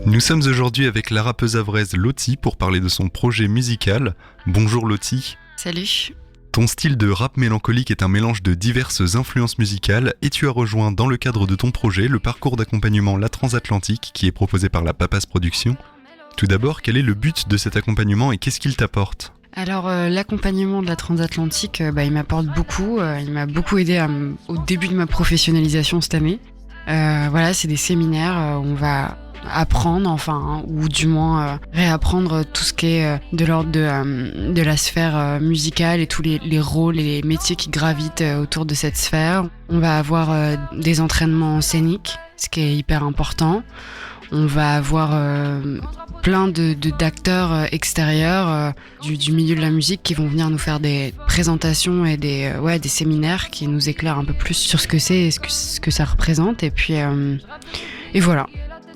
Nous sommes aujourd'hui avec la rappeuse havraise Lottie pour parler de son projet musical. Bonjour Lottie. Salut. Ton style de rap mélancolique est un mélange de diverses influences musicales et tu as rejoint dans le cadre de ton projet le parcours d'accompagnement La Transatlantique qui est proposé par la Papas Productions. Tout d'abord, quel est le but de cet accompagnement et qu'est-ce qu'il t'apporte ? Alors l'accompagnement de La Transatlantique, il m'apporte beaucoup. Il m'a beaucoup aidé au début de ma professionnalisation cette année. C'est des séminaires où on va apprendre, ou du moins réapprendre tout ce qui est de l'ordre de la sphère musicale et tous les rôles et les métiers qui gravitent autour de cette sphère. On va avoir des entraînements scéniques, ce qui est hyper important. On va avoir plein d'acteurs extérieurs du milieu de la musique qui vont venir nous faire des présentations et des séminaires qui nous éclairent un peu plus sur ce que c'est et ce que ça représente. Et puis et voilà.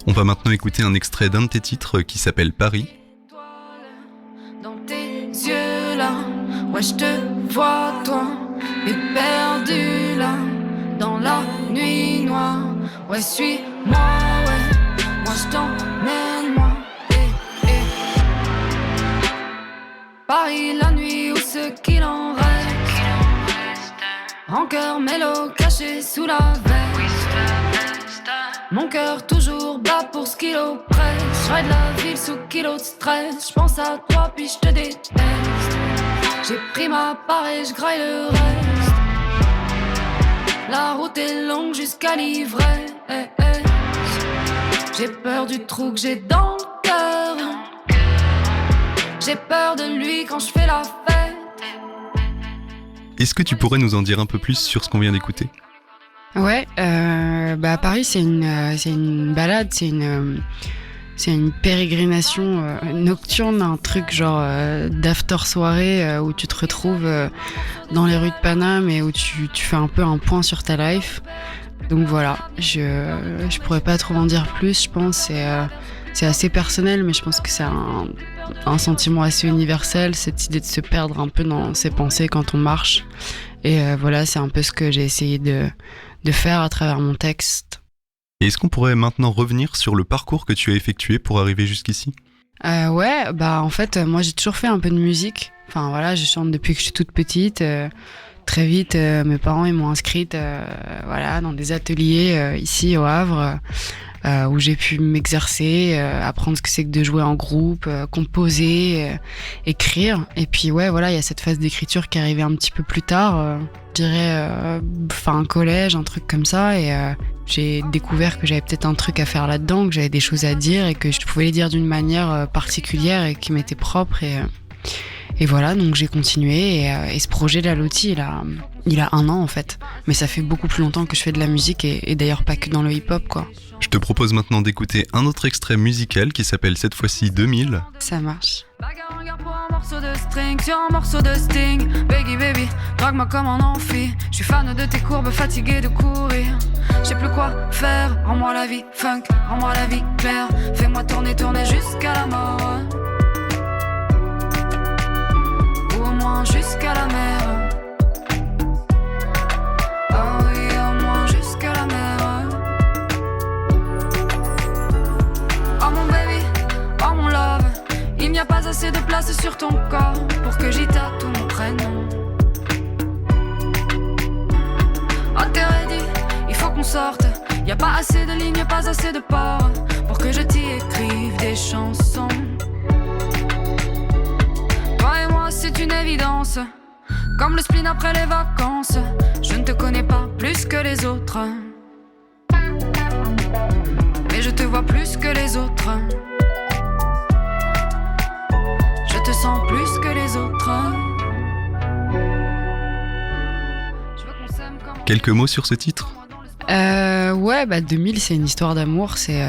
On va maintenant écouter un extrait d'un de tes titres qui s'appelle Paris. Dans tes yeux là, ouais je te vois toi, éperdu là, dans la nuit noire. Ouais suis-moi, ouais, moi je t'emmène moi. Paris la nuit ou ce qu'il en reste, rancœur mélo caché sous la veste. Mon cœur toujours bat pour ce qu'il oppresse. Je ride la ville sous kilo de stress. Je pense à toi puis je te déteste. J'ai pris ma part et je graille le reste. La route est longue jusqu'à l'ivresse. J'ai peur du trou que j'ai dans le cœur. J'ai peur de lui quand je fais la fête. Est-ce que tu pourrais nous en dire un peu plus sur ce qu'on vient d'écouter ? Ouais, Paris c'est une balade, c'est une pérégrination nocturne, un truc genre d'after soirée où tu te retrouves dans les rues de Paname et où tu fais un peu un point sur ta life. Donc voilà, je pourrais pas trop en dire plus, je pense, c'est assez personnel, mais je pense que c'est un sentiment assez universel, cette idée de se perdre un peu dans ses pensées quand on marche. Et c'est un peu ce que j'ai essayé de faire à travers mon texte. Et est-ce qu'on pourrait maintenant revenir sur le parcours que tu as effectué pour arriver jusqu'ici ? En fait, moi j'ai toujours fait un peu de musique. Je chante depuis que je suis toute petite. Très vite, mes parents ils m'ont inscrite dans des ateliers ici au Havre. Où j'ai pu m'exercer, apprendre ce que c'est que de jouer en groupe, composer, écrire. Et puis il y a cette phase d'écriture qui est arrivée un petit peu plus tard, je dirais un collège, un truc comme ça. Et j'ai découvert que j'avais peut-être un truc à faire là-dedans, que j'avais des choses à dire et que je pouvais les dire d'une manière particulière et qui m'était propre. Et voilà, donc j'ai continué et ce projet de la Lottie, il a 1 an en fait. Mais ça fait beaucoup plus longtemps que je fais de la musique et d'ailleurs pas que dans le hip-hop quoi. Je te propose maintenant d'écouter un autre extrait musical qui s'appelle cette fois-ci 2000. Ça marche. Bagarre pour un morceau de string sur un morceau de sting. Baby, drague-moi comme un amphi. Je suis fan de tes courbes, fatigué de courir. Je sais plus quoi faire, rends-moi la vie funk, rends-moi la vie claire. Fais-moi tourner jusqu'à la mort. Ou au moins jusqu'à la mer. Oh oui, au moins jusqu'à la mer. Oh mon baby, oh mon love, il n'y a pas assez de place sur ton corps pour que j'y tatoue mon prénom. Oh t'es ready, il faut qu'on sorte. Y a pas assez de lignes, pas assez de ports pour que je t'y écrive des chansons. Toi et moi c'est une évidence, comme le spleen après les vacances. Je ne te connais pas plus que les autres, mais je te vois plus que les autres. Je te sens plus que les autres. Quelques mots sur ce titre ? 2000 c'est une histoire d'amour, c'est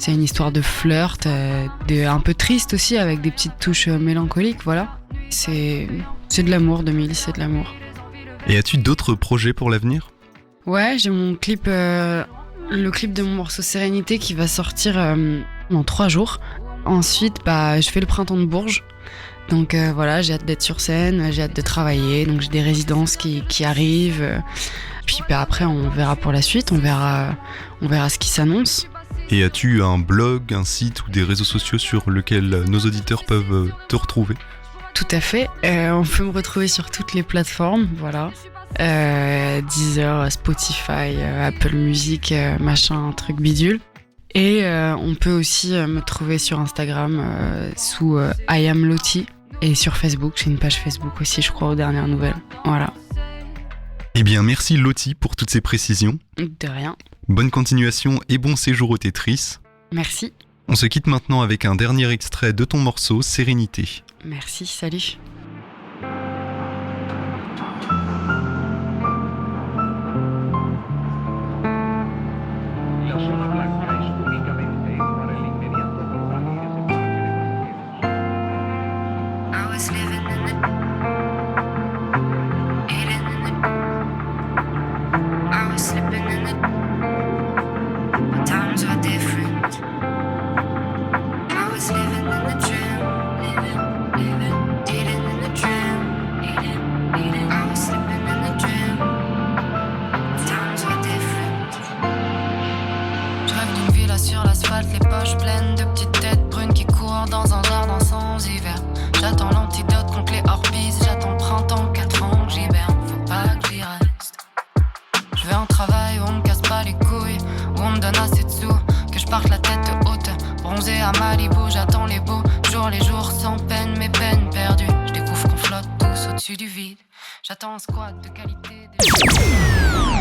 une histoire de flirt, un peu triste aussi avec des petites touches mélancoliques, voilà. C'est de l'amour 2000, c'est de l'amour. Et as-tu d'autres projets pour l'avenir ? Ouais, j'ai mon clip, le clip de mon morceau Sérénité qui va sortir dans 3 jours. Ensuite, je fais le printemps de Bourges. Donc j'ai hâte d'être sur scène, j'ai hâte de travailler, donc j'ai des résidences qui arrivent. Puis après, on verra pour la suite, on verra ce qui s'annonce. Et as-tu un blog, un site ou des réseaux sociaux sur lesquels nos auditeurs peuvent te retrouver ? Tout à fait. On peut me retrouver sur toutes les plateformes, voilà. Deezer, Spotify, Apple Music, machin, truc bidule. Et on peut aussi me trouver sur Instagram sous I am Loti. Et sur Facebook, j'ai une page Facebook aussi, je crois, aux dernières nouvelles. Voilà. Eh bien, merci Loti pour toutes ces précisions. De rien. Bonne continuation et bon séjour au Tetris. Merci. On se quitte maintenant avec un dernier extrait de ton morceau, Sérénité. Merci, salut. Sur l'asphalte, les poches pleines de petites têtes brunes qui courent dans un jardin sans hiver. J'attends l'antidote contre les hors-pistes, j'attends le printemps, 4 ans que j'hiberne, faut pas que j'y reste. Je veux un travail où on me casse pas les couilles, où on me donne assez de sous, que je parte la tête haute, bronzé à Malibu, j'attends les beaux jours, les jours sans peine, mes peines perdues. Je découvre qu'on flotte tous au-dessus du vide, j'attends un squat de qualité.